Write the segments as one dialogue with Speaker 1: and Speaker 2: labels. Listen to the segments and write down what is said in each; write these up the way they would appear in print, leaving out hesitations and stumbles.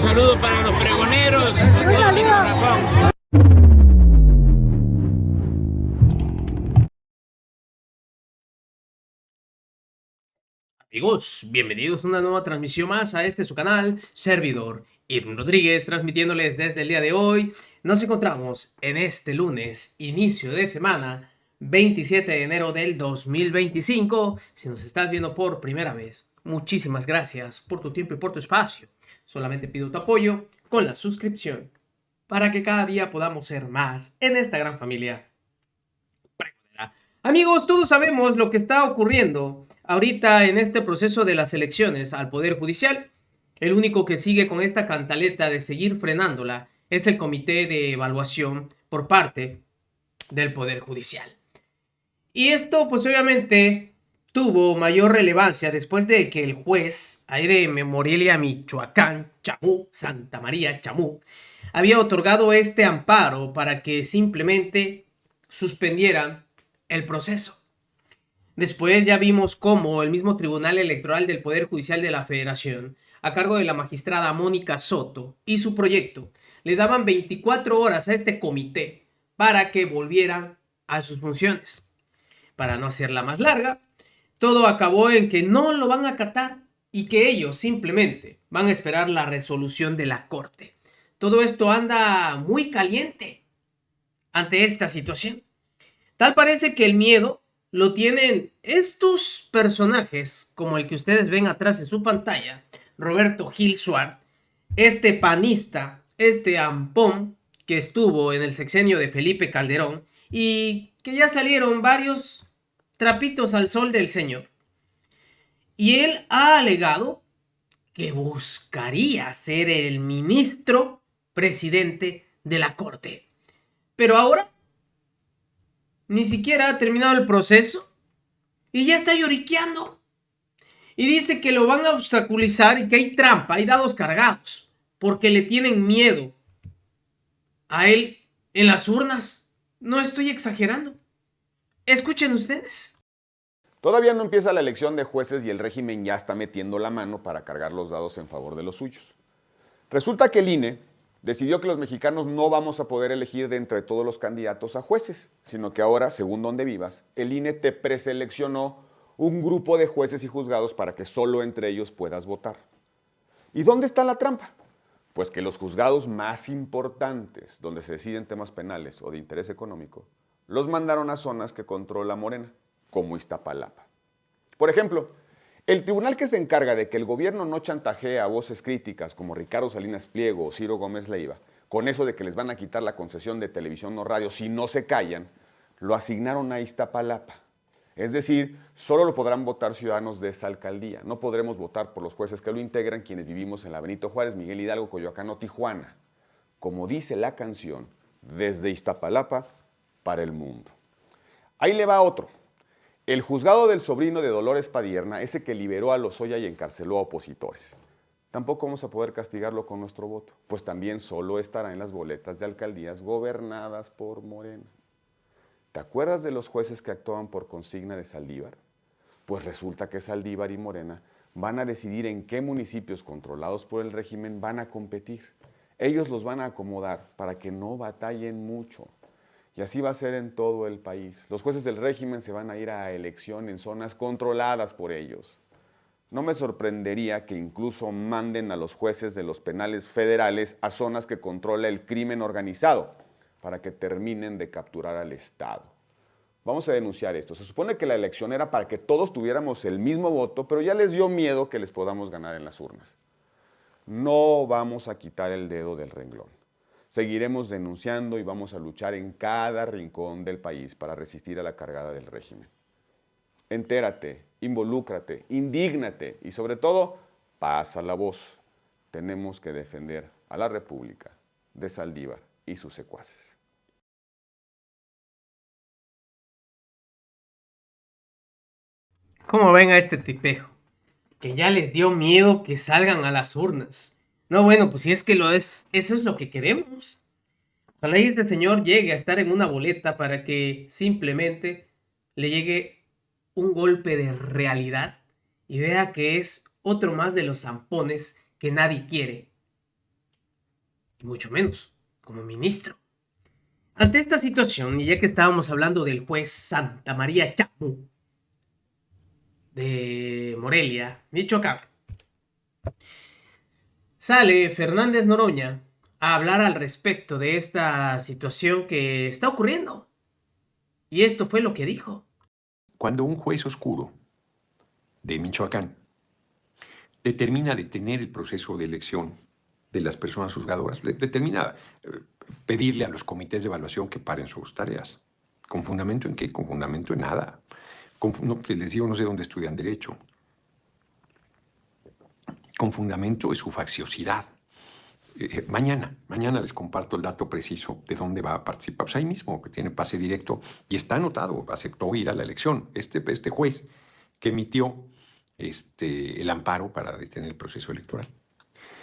Speaker 1: saludo para los pregoneros con todo mi corazón.
Speaker 2: Amigos, bienvenidos a una nueva transmisión más a su canal, servidor Irwin Rodríguez, transmitiéndoles desde el día de hoy. Nos encontramos en este lunes, inicio de semana, 27 de enero del 2025. Si nos estás viendo por primera vez, muchísimas gracias por tu tiempo y por tu espacio. Solamente pido tu apoyo con la suscripción para que cada día podamos ser más en esta gran familia. Amigos, todos sabemos lo que está ocurriendo ahorita en este proceso de las elecciones al Poder Judicial. El único que sigue con esta cantaleta de seguir frenándola es el comité de evaluación por parte del Poder Judicial. Y esto, pues obviamente, tuvo mayor relevancia después de que el juez ahí de Morelia, Michoacán, Chamú, Santa María, Chamú, había otorgado este amparo para que simplemente suspendieran el proceso. Después ya vimos cómo el mismo Tribunal Electoral del Poder Judicial de la Federación, a cargo de la magistrada Mónica Soto y su proyecto, le daban 24 horas a este comité para que volvieran a sus funciones. Para no hacerla más larga, todo acabó en que no lo van a acatar y que ellos simplemente van a esperar la resolución de la Corte. Todo esto anda muy caliente ante esta situación. Tal parece que el miedo lo tienen estos personajes, como el que ustedes ven atrás en su pantalla, Roberto Gil Suárez, este panista, este ampón que estuvo en el sexenio de Felipe Calderón y que ya salieron varios trapitos al sol del señor. Y él ha alegado que buscaría ser el ministro presidente de la Corte. Pero ahora ni siquiera ha terminado el proceso y ya está lloriqueando. Y dice que lo van a obstaculizar y que hay trampa, hay dados cargados, porque le tienen miedo a él en las urnas. No estoy exagerando. Escuchen ustedes.
Speaker 3: Todavía no empieza la elección de jueces y el régimen ya está metiendo la mano para cargar los dados en favor de los suyos. Resulta que el INE decidió que los mexicanos no vamos a poder elegir de entre todos los candidatos a jueces, sino que ahora, según donde vivas, el INE te preseleccionó un grupo de jueces y juzgados para que solo entre ellos puedas votar. ¿Y dónde está la trampa? Pues que los juzgados más importantes, donde se deciden temas penales o de interés económico, los mandaron a zonas que controla Morena, como Iztapalapa. Por ejemplo, el tribunal que se encarga de que el gobierno no chantajee a voces críticas como Ricardo Salinas Pliego o Ciro Gómez Leiva, con eso de que les van a quitar la concesión de televisión o radio si no se callan, lo asignaron a Iztapalapa. Es decir, solo lo podrán votar ciudadanos de esa alcaldía. No podremos votar por los jueces que lo integran quienes vivimos en la Benito Juárez, Miguel Hidalgo, Coyoacán o Tijuana. Como dice la canción, desde Iztapalapa para el mundo. Ahí le va otro. El juzgado del sobrino de Dolores Padierna, ese que liberó a Lozoya y encarceló a opositores. Tampoco vamos a poder castigarlo con nuestro voto, pues también solo estará en las boletas de alcaldías gobernadas por Morena. ¿Te acuerdas de los jueces que actuaban por consigna de Saldívar? Pues resulta que Saldívar y Morena van a decidir en qué municipios controlados por el régimen van a competir. Ellos los van a acomodar para que no batallen mucho. Y así va a ser en todo el país. Los jueces del régimen se van a ir a elección en zonas controladas por ellos. No me sorprendería que incluso manden a los jueces de los penales federales a zonas que controla el crimen organizado para que terminen de capturar al Estado. Vamos a denunciar esto. Se supone que la elección era para que todos tuviéramos el mismo voto, pero ya les dio miedo que les podamos ganar en las urnas. No vamos a quitar el dedo del renglón. Seguiremos denunciando y vamos a luchar en cada rincón del país para resistir a la cargada del régimen. Entérate, involúcrate, indígnate y sobre todo, pasa la voz. Tenemos que defender a la República de Saldívar y sus secuaces.
Speaker 2: ¿Cómo ven a este tipejo? Que ya les dio miedo que salgan a las urnas. No, bueno, pues si es que lo es, eso es lo que queremos. Ojalá y este señor llegue a estar en una boleta para que simplemente le llegue un golpe de realidad y vea que es otro más de los zampones que nadie quiere y mucho menos como ministro. Ante esta situación, y ya que estábamos hablando del juez Santa María Chamu de Morelia, Michoacán, sale Fernández Noroña a hablar al respecto de esta situación que está ocurriendo. Y esto fue lo que dijo.
Speaker 4: Cuando un juez oscuro de Michoacán determina detener el proceso de elección de las personas juzgadoras, determina pedirle a los comités de evaluación que paren sus tareas. ¿Con fundamento en qué? Con fundamento en nada. Les digo, no sé dónde estudian Derecho. Con fundamento de su facciosidad. Mañana les comparto el dato preciso de dónde va a participar. Pues ahí mismo, que tiene pase directo y está anotado, aceptó ir a la elección. Este juez que emitió el amparo para detener el proceso electoral.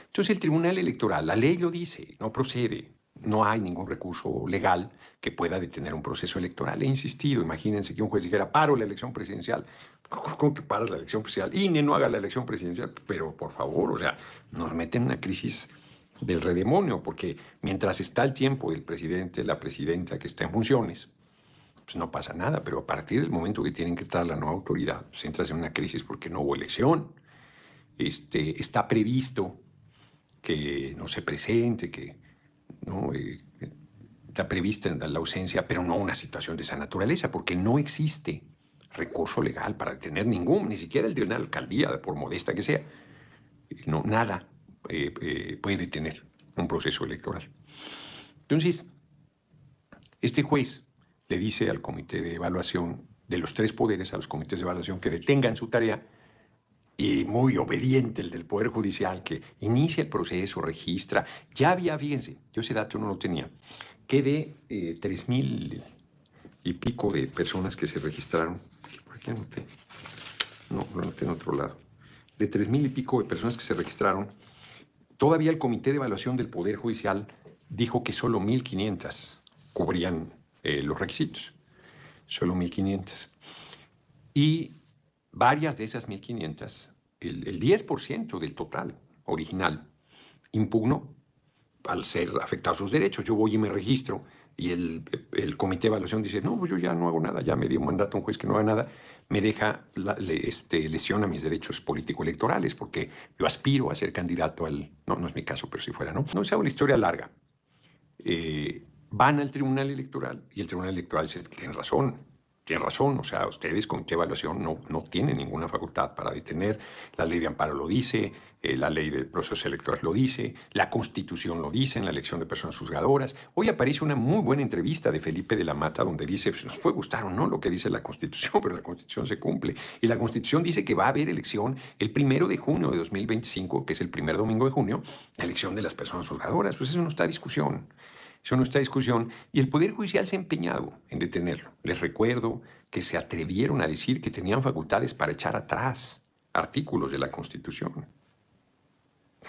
Speaker 4: Entonces el Tribunal Electoral, la ley lo dice, no procede. No hay ningún recurso legal que pueda detener un proceso electoral. He insistido, imagínense que un juez dijera, paro la elección presidencial. ¿Cómo que paras la elección presidencial? INE no haga la elección presidencial. Pero por favor, o sea, nos meten en una crisis del redemonio, porque mientras está el tiempo del presidente, la presidenta que está en funciones, pues no pasa nada, pero a partir del momento que tienen que entrar la nueva autoridad, pues entras en una crisis porque no hubo elección. Está previsto que no se presente, que no está prevista la ausencia, pero no una situación de esa naturaleza, porque no existe recurso legal para detener ni siquiera el de una alcaldía, por modesta que sea. No, nada puede detener un proceso electoral. Entonces, este juez le dice al comité de evaluación de los tres poderes, a los comités de evaluación, que detengan su tarea, y muy obediente el del Poder Judicial, que inicia el proceso, registra. Ya había, fíjense, yo ese dato no lo tenía, que de 3,000 y pico de personas que se registraron, ¿por qué anoté? No, lo anoté en otro lado. De 3,000 y pico de personas que se registraron, todavía el Comité de Evaluación del Poder Judicial dijo que solo 1,500 cubrían los requisitos. Solo 1,500. Y varias de esas 1,500, el 10% del total original, impugnó al ser afectados sus derechos. Yo voy y me registro y el comité de evaluación dice, no, pues yo ya no hago nada, ya me dio mandato a un juez que no haga nada, me deja, lesiona mis derechos político-electorales porque yo aspiro a ser candidato al... No es mi caso, pero si fuera, ¿no? No se hago la historia larga. Van al Tribunal Electoral y el Tribunal Electoral dice, tiene razón, o sea, ustedes con qué evaluación no tienen ninguna facultad para detener, la ley de amparo lo dice, la ley del proceso electoral lo dice, la Constitución lo dice en la elección de personas juzgadoras. Hoy aparece una muy buena entrevista de Felipe de la Mata donde dice, pues nos puede gustar o no lo que dice la Constitución, pero la Constitución se cumple. Y la Constitución dice que va a haber elección el 1 de junio de 2025, que es el primer domingo de junio, la elección de las personas juzgadoras. Pues eso no está a discusión. Eso no está a discusión y el Poder Judicial se ha empeñado en detenerlo. Les recuerdo que se atrevieron a decir que tenían facultades para echar atrás artículos de la Constitución.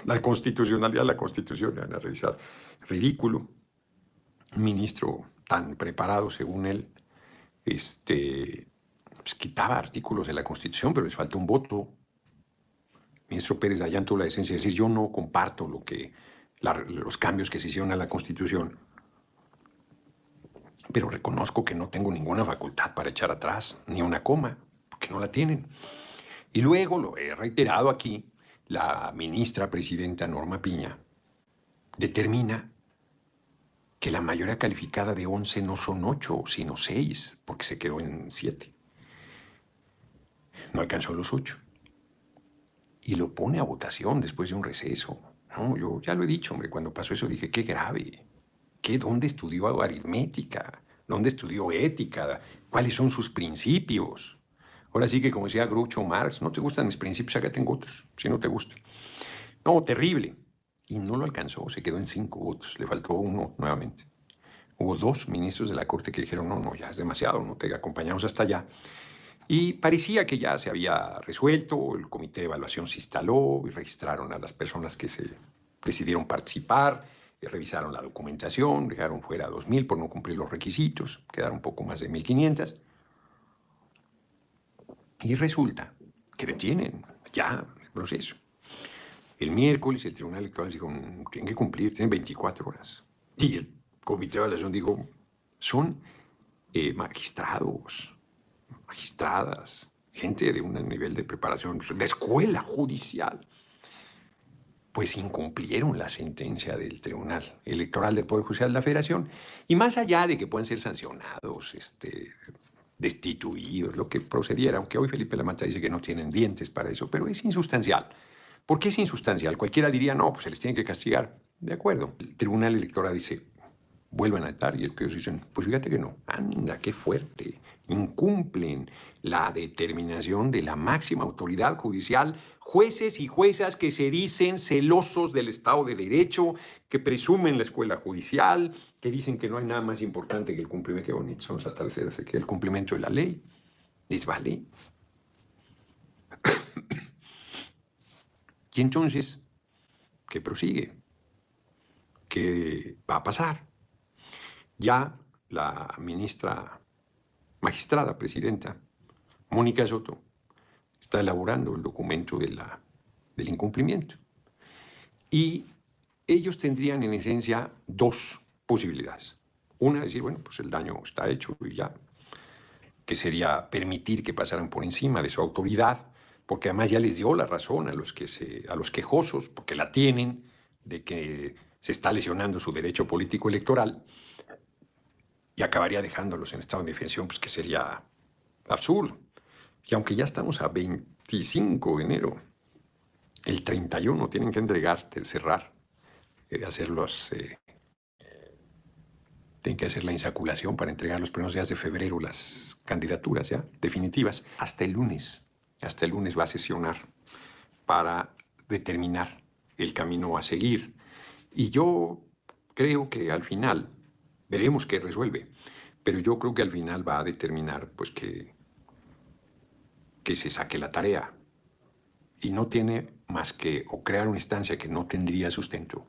Speaker 4: La constitucionalidad de la Constitución, van a revisar. Ridículo. Un ministro tan preparado, según él, pues quitaba artículos de la Constitución, pero les falta un voto. El ministro Pérez Dayán tuvo la decencia de decir, yo no comparto los cambios que se hicieron a la Constitución, pero reconozco que no tengo ninguna facultad para echar atrás, ni una coma, porque no la tienen. Y luego, lo he reiterado aquí, la ministra presidenta Norma Piña determina que la mayoría calificada de 11 no son 8, sino 6, porque se quedó en 7. No alcanzó los 8. Y lo pone a votación después de un receso. No, yo ya lo he dicho, hombre, cuando pasó eso dije, qué grave. ¿Dónde estudió aritmética? ¿Dónde estudió ética? ¿Cuáles son sus principios? Ahora sí que, como decía Groucho Marx, no te gustan mis principios, acá tengo otros, si no te gustan. No, terrible. Y no lo alcanzó, se quedó en 5 votos, le faltó 1 nuevamente. Hubo 2 ministros de la Corte que dijeron, no, ya es demasiado, no te acompañamos hasta allá. Y parecía que ya se había resuelto, el comité de evaluación se instaló y registraron a las personas que se decidieron participar, revisaron la documentación, dejaron fuera a 2,000 por no cumplir los requisitos, quedaron un poco más de 1,500. Y resulta que detienen ya el proceso. El miércoles el Tribunal Electoral dijo, tienen que cumplir, tienen 24 horas. Y el Comité de Evaluación dijo, son magistrados, magistradas, gente de un nivel de preparación, de escuela judicial. Pues incumplieron la sentencia del Tribunal Electoral del Poder Judicial de la Federación. Y más allá de que puedan ser sancionados, destituidos, lo que procediera, aunque hoy Felipe Lamata dice que no tienen dientes para eso, pero es insustancial. ¿Por qué es insustancial? Cualquiera diría, no, pues se les tiene que castigar. De acuerdo. El Tribunal Electoral dice, vuelvan a estar, y el que ellos dicen, pues fíjate que no. Anda, qué fuerte. Incumplen la determinación de la máxima autoridad judicial, jueces y juezas que se dicen celosos del Estado de Derecho, que presumen la escuela judicial, que dicen que no hay nada más importante que el cumplimiento, qué bonito son los atardeceres, que el cumplimiento de la ley. ¿Les vale? Y entonces, ¿qué prosigue? ¿Qué va a pasar? Ya la magistrada presidenta, Mónica Soto, está elaborando el documento del incumplimiento. Y ellos tendrían en esencia dos posibilidades. Una, decir, bueno, pues el daño está hecho y ya, que sería permitir que pasaran por encima de su autoridad, porque además ya les dio la razón a los quejosos, porque la tienen, de que se está lesionando su derecho político electoral, y acabaría dejándolos en estado de indefensión, pues que sería absurdo. Y aunque ya estamos a 25 de enero, el 31 tienen que cerrar, tienen que hacer la insaculación para entregar los primeros días de febrero las candidaturas ya definitivas. Hasta el lunes va a sesionar para determinar el camino a seguir. Y yo creo que al final, veremos qué resuelve, pero yo creo que al final va a determinar pues que se saque la tarea. Y no tiene más que o crear una instancia que no tendría sustento.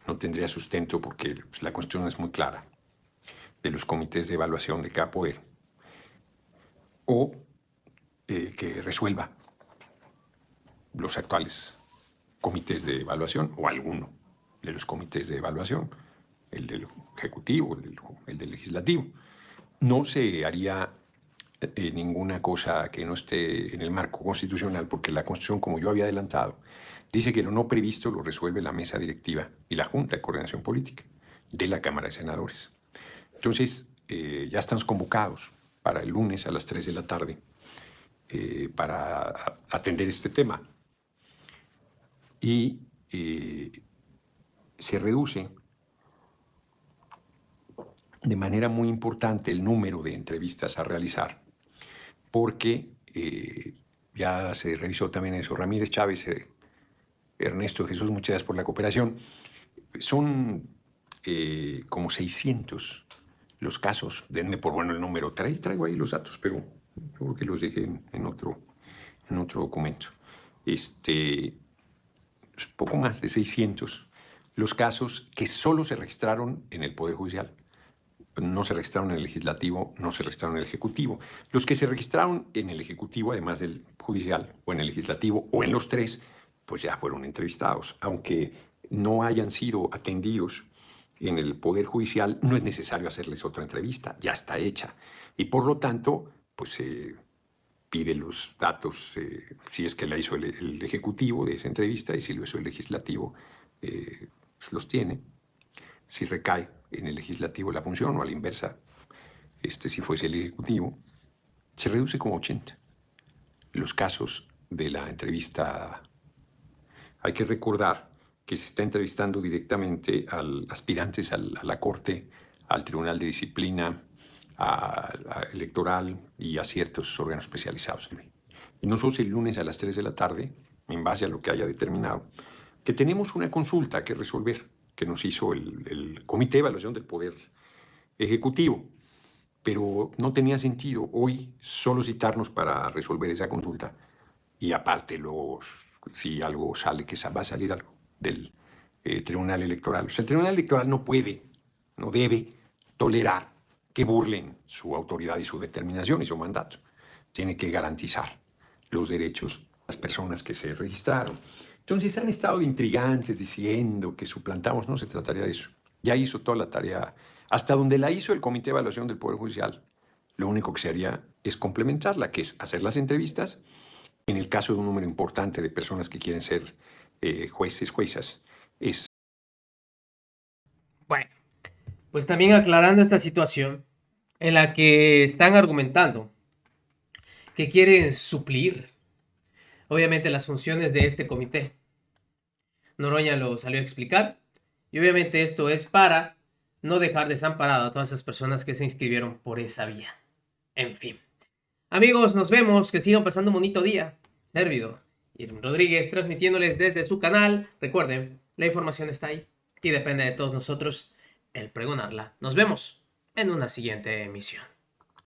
Speaker 4: No tendría sustento porque pues, la cuestión es muy clara de los comités de evaluación de cada poder. O que resuelva los actuales comités de evaluación o alguno de los comités de evaluación, el del Ejecutivo, el del Legislativo. No se haría ninguna cosa que no esté en el marco constitucional, porque la Constitución, como yo había adelantado, dice que lo no previsto lo resuelve la mesa directiva y la Junta de Coordinación Política de la Cámara de Senadores. Entonces, ya estamos convocados para el lunes a las 3 de la tarde para atender este tema. Y se reduce de manera muy importante el número de entrevistas a realizar, porque ya se revisó también eso. Ramírez Chávez, Ernesto Jesús, muchas gracias por la cooperación. Son como 600 los casos. Denme por bueno el número. Traigo ahí los datos, pero yo creo que los dejé en otro documento. Poco más de 600 los casos que solo se registraron en el Poder Judicial. No se registraron en el Legislativo, no se registraron en el Ejecutivo. Los que se registraron en el Ejecutivo, además del Judicial, o en el Legislativo, o en los tres, pues ya fueron entrevistados. Aunque no hayan sido atendidos en el Poder Judicial, no es necesario hacerles otra entrevista, ya está hecha. Y por lo tanto, pues se pide los datos, si es que la hizo el Ejecutivo de esa entrevista, y si lo hizo el Legislativo, pues los tiene. Si recae en el Legislativo la función, o a la inversa, si fuese el Ejecutivo, se reduce como 80 los casos de la entrevista. Hay que recordar que se está entrevistando directamente a aspirantes a la Corte, al Tribunal de Disciplina, electoral y a ciertos órganos especializados. Y nosotros el lunes a las 3 de la tarde, en base a lo que haya determinado, que tenemos una consulta que resolver, que nos hizo el Comité de Evaluación del Poder Ejecutivo. Pero no tenía sentido hoy solo citarnos para resolver esa consulta. Y aparte, si algo sale, que va a salir algo del Tribunal Electoral. O sea, el Tribunal Electoral no puede, no debe tolerar que burlen su autoridad y su determinación y su mandato. Tiene que garantizar los derechos de las personas que se registraron. Entonces han estado de intrigantes diciendo que suplantamos, no se trataría de eso. Ya hizo toda la tarea, hasta donde la hizo el Comité de Evaluación del Poder Judicial. Lo único que se haría es complementarla, que es hacer las entrevistas, en el caso de un número importante de personas que quieren ser jueces, juezas.
Speaker 2: Bueno, pues también aclarando esta situación en la que están argumentando que quieren suplir, obviamente, las funciones de este comité. Noroña lo salió a explicar y obviamente esto es para no dejar desamparado a todas esas personas que se inscribieron por esa vía. En fin. Amigos, nos vemos. Que sigan pasando un bonito día. Servidor Irving Rodríguez, transmitiéndoles desde su canal. Recuerden, la información está ahí y depende de todos nosotros el pregonarla. Nos vemos en una siguiente emisión.